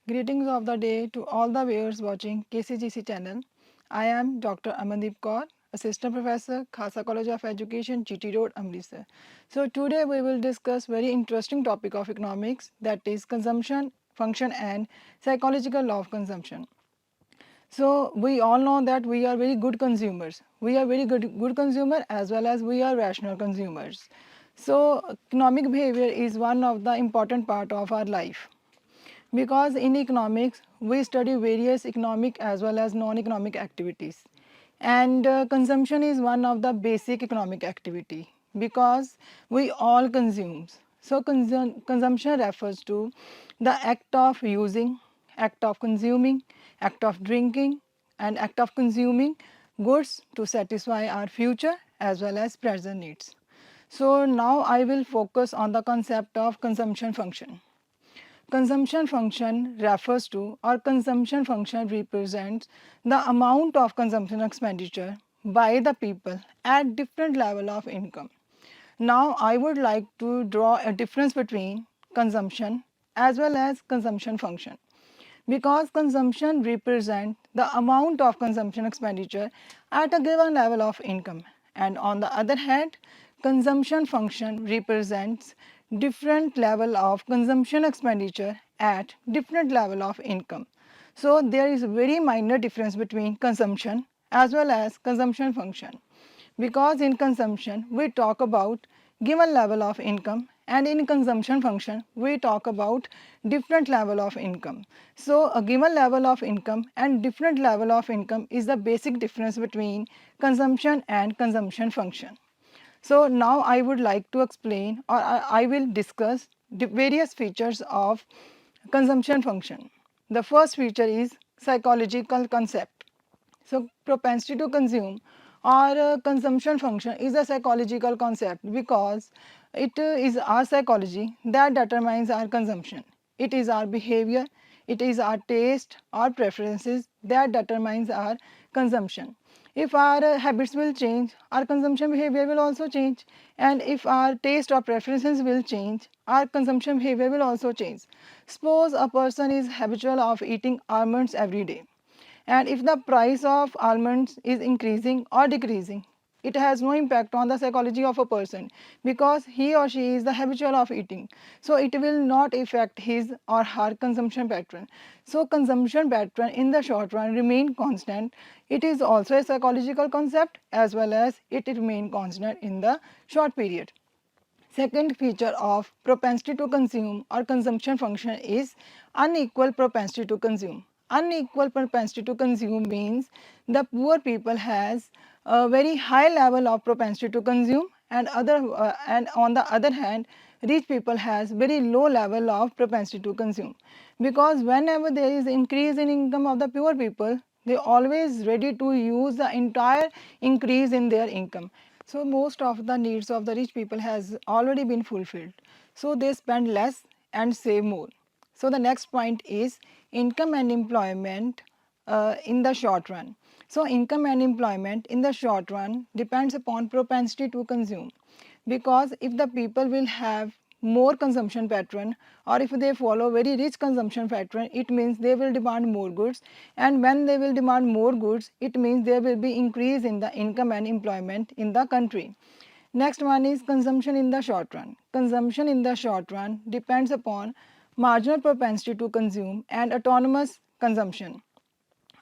Greetings of the day to all the viewers watching KCGC channel. I am Dr. Amandeep Kaur, Assistant Professor, Khalsa College of Education, GT Road, Amritsar. So today we will discuss very interesting topic of economics, that is consumption, function and psychological law of consumption. So we all know that we are very good consumers. We are very good consumer as well as we are rational consumers. So economic behavior is one of the important part of our life. Because in economics, we study various economic as well as non-economic activities. And consumption is one of the basic economic activity because we all consume. So consumption refers to the act of using, act of consuming, act of drinking, and act of consuming goods to satisfy our future as well as present needs. So now I will focus on the concept of consumption function. Consumption function refers to or consumption function represents the amount of consumption expenditure by the people at different level of income. Now I would like to draw a difference between consumption as well as consumption function because consumption represents the amount of consumption expenditure at a given level of income, and on the other hand consumption function represents different level of consumption expenditure at different level of income. So there is a very minor difference between consumption as well as consumption function, because in consumption we talk about given level of income and in consumption function we talk about different level of income. So a given level of income and different level of income is the basic difference between consumption and consumption function. So now I would like to explain or I will discuss the various features of consumption function. The first feature is psychological concept. So propensity to consume or consumption function is a psychological concept because it is our psychology that determines our consumption. It is our behavior, it is our taste or preferences that determines our consumption. If our habits will change, our consumption behavior will also change, and if our taste or preferences will change, our consumption behavior will also change. Suppose a person is habitual of eating almonds every day, and if the price of almonds is increasing or decreasing, it has no impact on the psychology of a person because he or she is the habitual of eating. So it will not affect his or her consumption pattern. So consumption pattern in the short run remain constant. It is also a psychological concept as well as it remain constant in the short period. Second feature of propensity to consume or consumption function is unequal propensity to consume. Unequal propensity to consume means the poor people has a very high level of propensity to consume, and on the other hand rich people has very low level of propensity to consume, because whenever there is increase in income of the poor people, they always ready to use the entire increase in their income. So most of the needs of the rich people has already been fulfilled. So they spend less and save more. So the next point is income and employment in the short run. So income and employment in the short run depends upon propensity to consume, because if the people will have more consumption pattern or if they follow very rich consumption pattern, it means they will demand more goods, and when they will demand more goods, it means there will be increase in the income and employment in the country. Next one is consumption in the short run. Consumption in the short run depends upon marginal propensity to consume and autonomous consumption.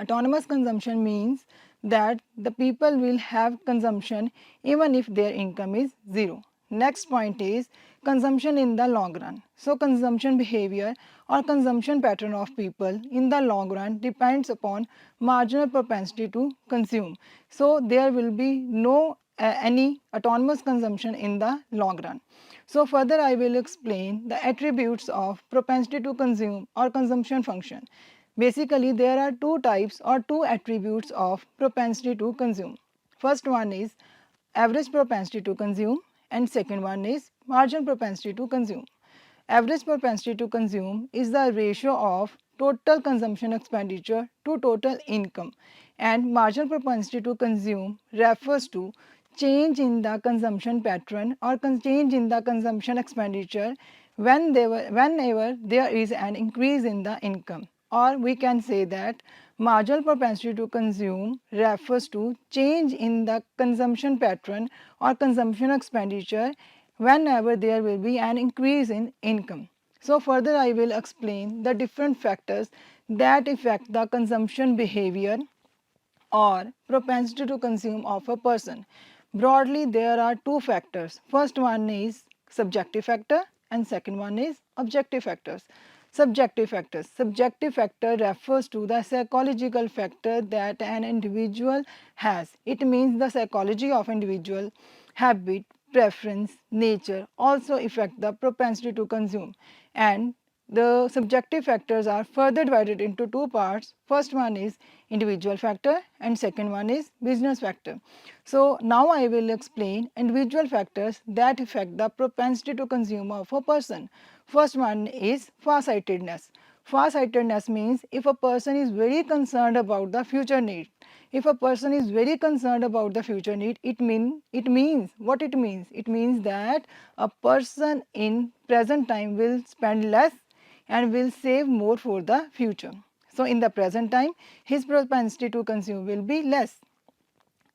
Autonomous consumption means that the people will have consumption even if their income is zero. Next point is consumption in the long run. So consumption behavior or consumption pattern of people in the long run depends upon marginal propensity to consume. So there will be no any autonomous consumption in the long run. So further I will explain the attributes of propensity to consume or consumption function. Basically, there are two types or two attributes of propensity to consume. First one is average propensity to consume, and second one is marginal propensity to consume. Average propensity to consume is the ratio of total consumption expenditure to total income, and marginal propensity to consume refers to change in the consumption pattern or change in the consumption expenditure whenever there is an increase in the income. or we can say that marginal propensity to consume refers to change in the consumption pattern or consumption expenditure whenever there will be an increase in income. So further I will explain the different factors that affect the consumption behavior or propensity to consume of a person. Broadly, there are two factors. First one is subjective factor and second one is objective factors. Subjective factors. Subjective factor refers to the psychological factor that an individual has. It means the psychology of individual, habit, preference, nature also affect the propensity to consume, and the subjective factors are further divided into two parts. First one is individual factor and second one is business factor. So now I will explain individual factors that affect the propensity to consume of a person. First one is farsightedness. Farsightedness means if a person is very concerned about the future need. If a person is very concerned about the future need, it means what it means. It means that a person in present time will spend less and will save more for the future. So in the present time, his propensity to consume will be less.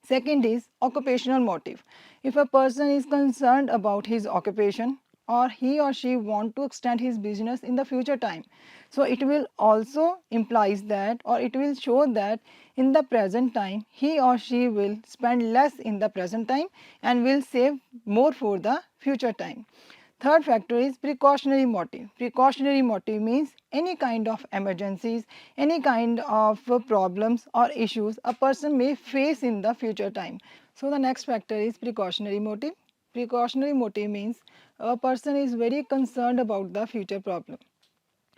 Second is occupational motive. If a person is concerned about his occupation or he or she want to extend his business in the future time, so it will also implies that, or it will show that in the present time he or she will spend less in the present time and will save more for the future time. Third factor is precautionary motive. Precautionary motive means any kind of emergencies, any kind of problems or issues a person may face in the future time. So the next factor is precautionary motive. Precautionary motive means a person is very concerned about the future problem.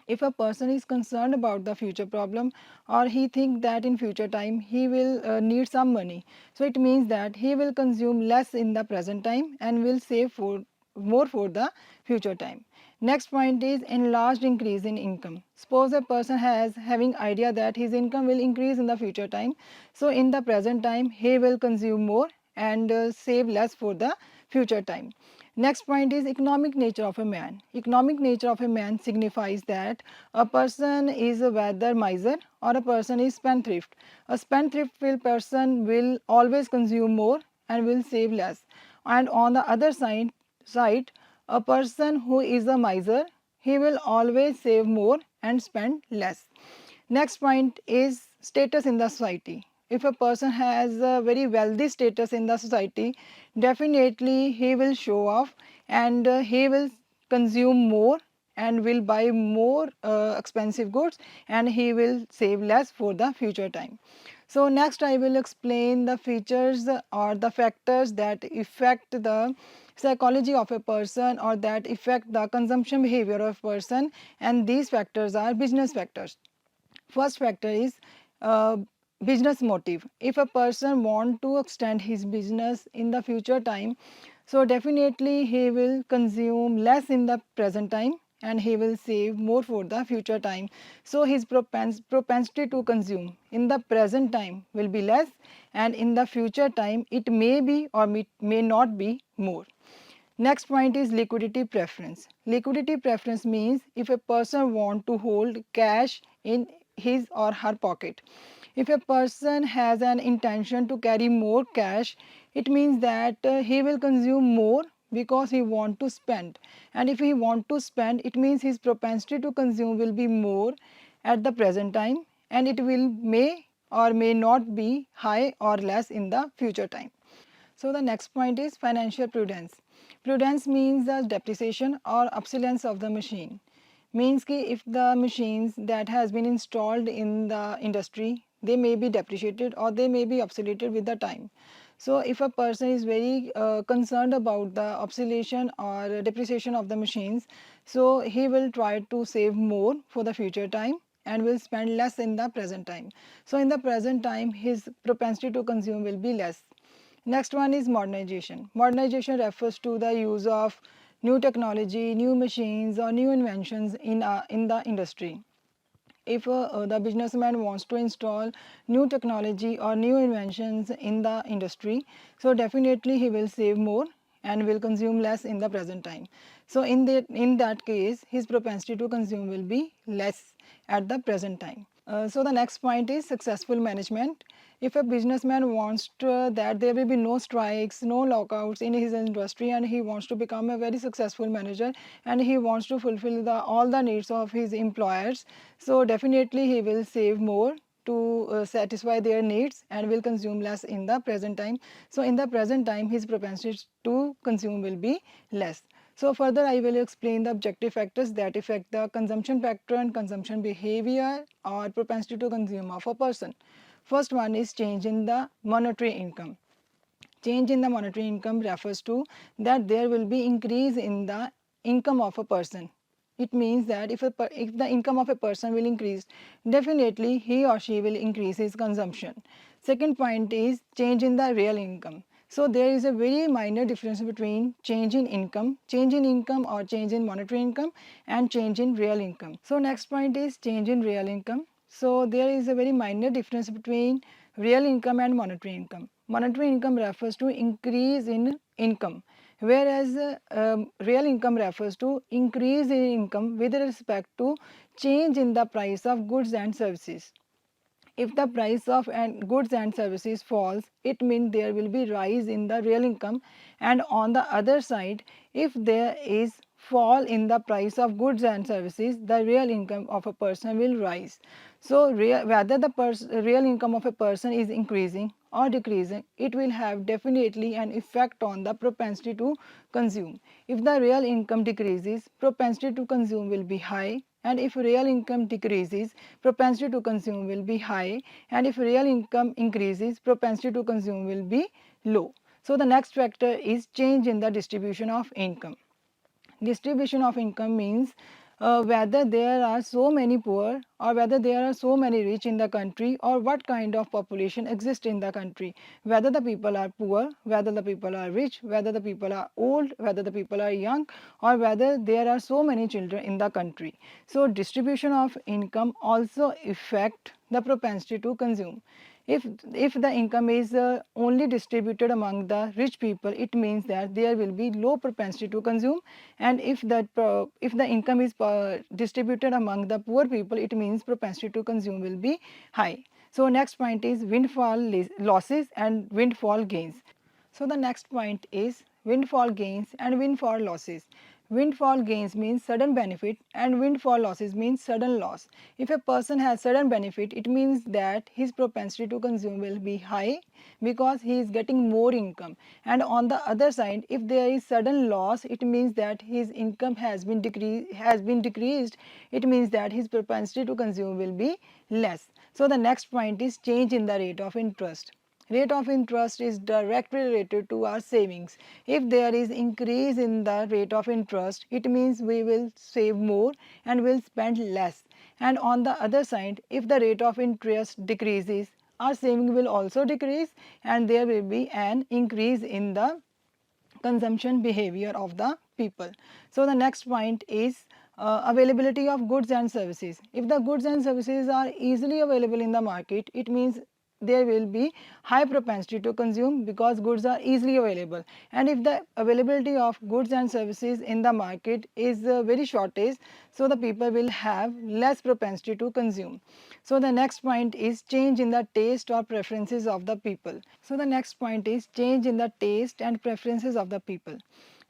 If a person is concerned about the future problem or he thinks that in future time he will need some money, so it means that he will consume less in the present time and will save for more for the future time. Next point is enlarged increase in income. Suppose a person has having idea that his income will increase in the future time, so in the present time he will consume more and save less for the future time. Next point is economic nature of a man. Economic nature of a man signifies that a person is a whether miser or a person is spendthrift. A spendthrift person will always consume more and will save less. And on the other side, a person who is a miser, he will always save more and spend less. Next point is status in the society. If a person has a very wealthy status in the society, definitely he will show off and he will consume more and will buy more expensive goods and he will save less for the future time. So next I will explain the features or the factors that affect the psychology of a person or that affect the consumption behavior of a person, and these factors are business factors. First factor is uh, business motive. If a person want to extend his business in the future time, so definitely he will consume less in the present time and he will save more for the future time. So his propensity to consume in the present time will be less and in the future time it may be or may not be more. Next point is liquidity preference. Liquidity preference means if a person want to hold cash in his or her pocket. If a person has an intention to carry more cash, it means that he will consume more because he want to spend. And if he want to spend, it means his propensity to consume will be more at the present time and it will may or may not be high or less in the future time. So the next point is financial prudence. Prudence means the depreciation or obsolescence of the machine. Means कि if the machines that has been installed in the industry, they may be depreciated or they may be obsoleted with the time. So if a person is very concerned about the obsolescence or depreciation of the machines, so he will try to save more for the future time and will spend less in the present time. So in the present time his propensity to consume will be less. Next one is modernization. Modernization refers to the use of new technology, new machines or new inventions in the industry. If the businessman wants to install new technology or new inventions in the industry, so definitely he will save more and will consume less in the present time. So in that case, his propensity to consume will be less at the present time. So the next point is successful management. If a businessman wants that there will be no strikes, no lockouts in his industry, and he wants to become a very successful manager, and he wants to fulfill all the needs of his employers, so definitely he will save more to satisfy their needs and will consume less in the present time. So in the present time, his propensity to consume will be less. So further I will explain the objective factors that affect the consumption pattern, consumption behavior or propensity to consume of a person. First one is change in the monetary income. Change in the monetary income refers to that there will be increase in the income of a person. It means that if the income of a person will increase, definitely he or she will increase his consumption. Second point is change in the real income. So there is a very minor difference between change in income or change in monetary income, and change in real income. So next point is change in real income. So there is a very minor difference between real income and monetary income. Monetary income refers to increase in income, whereas real income refers to increase in income with respect to change in the price of goods and services. If the price of goods and services falls, it means there will be rise in the real income, and on the other side, if there is fall in the price of goods and services, the real income of a person will rise. So whether the real income of a person is increasing or decreasing, it will have definitely an effect on the propensity to consume. If the real income decreases, propensity to consume will be high, and if real income decreases, propensity to consume will be high, and if real income increases, propensity to consume will be low. So the next factor is change in the distribution of income. Distribution of income means whether there are so many poor or whether there are so many rich in the country, or what kind of population exists in the country, whether the people are poor, whether the people are rich, whether the people are old, whether the people are young, or whether there are so many children in the country. So distribution of income also affect the propensity to consume. If the income is only distributed among the rich people, it means that there will be low propensity to consume, and if the income is distributed among the poor people, it means propensity to consume will be high. So next point is windfall losses and windfall gains. So the next point is windfall gains and windfall losses. Windfall gains means sudden benefit, and windfall losses means sudden loss. If a person has sudden benefit, it means that his propensity to consume will be high because he is getting more income. And on the other side, if there is sudden loss, it means that his income has been decreased. It means that his propensity to consume will be less. So the next point is change in the rate of interest. Rate of interest is directly related to our savings. If there is increase in the rate of interest, it means we will save more and will spend less. And on the other side, if the rate of interest decreases, our saving will also decrease, and there will be an increase in the consumption behavior of the people. So the next point is availability of goods and services. If the goods and services are easily available in the market, it means there will be high propensity to consume because goods are easily available. And if the availability of goods and services in the market is very shortage, so the people will have less propensity to consume. So the next point is change in the taste or preferences of the people. So the next point is change in the taste and preferences of the people.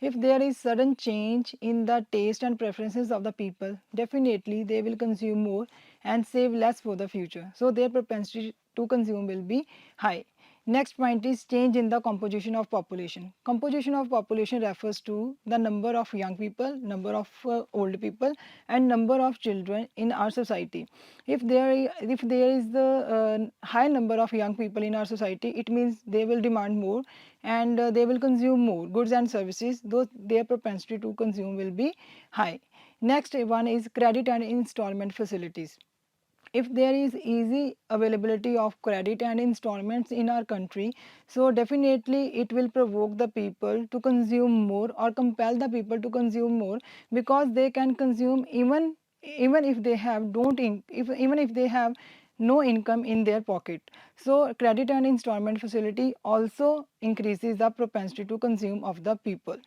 If there is sudden change in the taste and preferences of the people, definitely they will consume more and save less for the future. So their propensity to consume will be high. Next point is change in the composition of population. Composition of population refers to the number of young people, number of old people, and number of children in our society. If there is the high number of young people in our society, it means they will demand more, and they will consume more goods and services, though their propensity to consume will be high. Next one is credit and installment facilities. If there is easy availability of credit and installments in our country, so definitely it will provoke the people to consume more or compel the people to consume more, because they can consume even if they have don't in, if even if they have no income in their pocket. So credit and installment facility also increases the propensity to consume of the people.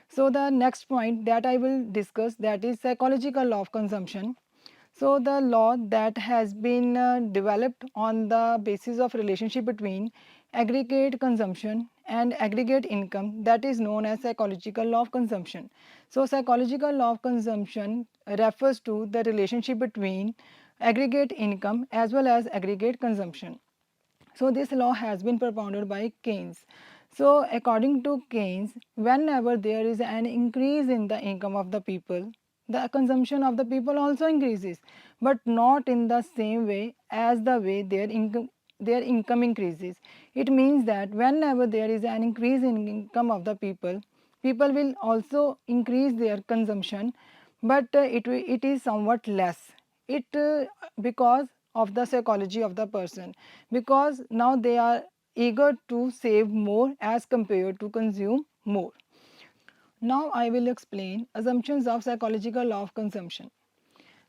So the next point that I will discuss, that is psychological law of consumption. So the law that has been developed on the basis of relationship between aggregate consumption and aggregate income, that is known as psychological law of consumption. So psychological law of consumption refers to the relationship between aggregate income as well as aggregate consumption. So this law has been propounded by Keynes. So according to Keynes, whenever there is an increase in the income of the people, the consumption of the people also increases, but not in the same way as the way their income increases. It means that whenever there is an increase in income of the people will also increase their consumption, but it is somewhat less. It because of the psychology of the person, because now they are eager to save more as compared to consume more. Now I will explain assumptions of psychological law of consumption.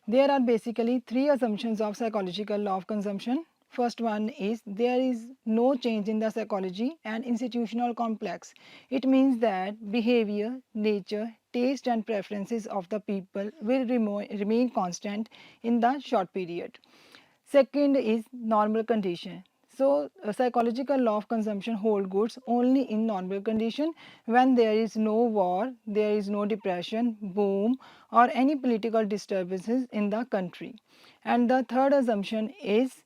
There are basically three assumptions of psychological law of consumption. First one is there is no change in the psychology and institutional complex. It means that behavior, nature, taste and preferences of the people will remain constant in the short period. Second is normal condition. So, a psychological law of consumption hold goods only in normal condition when there is no war, there is no depression, boom, or any political disturbances in the country. And the third assumption is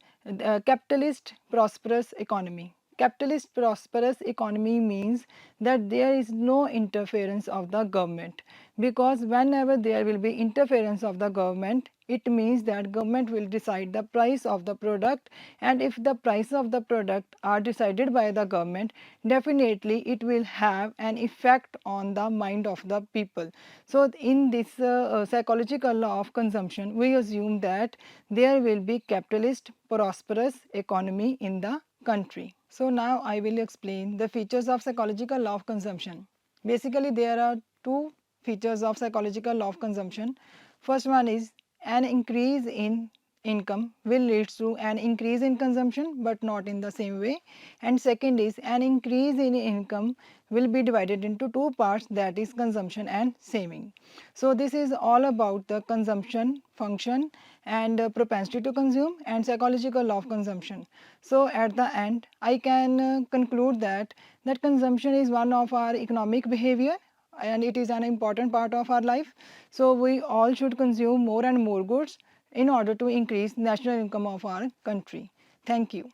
capitalist prosperous economy. Capitalist prosperous economy means that there is no interference of the government, because whenever there will be interference of the government, it means that government will decide the price of the product, and if the price of the product are decided by the government, definitely it will have an effect on the mind of the people. So in this psychological law of consumption, we assume that there will be capitalist prosperous economy in the country. So now I will explain the features of psychological law of consumption. Basically there are two features of psychological law of consumption. First one is an increase in income will lead to an increase in consumption, but not in the same way. And second is an increase in income will be divided into two parts, that is consumption and saving. So this is all about the consumption function and propensity to consume and psychological law of consumption. So at the end I can conclude that consumption is one of our economic behavior and it is an important part of our life. So we all should consume more and more goods in order to increase national income of our country. Thank you.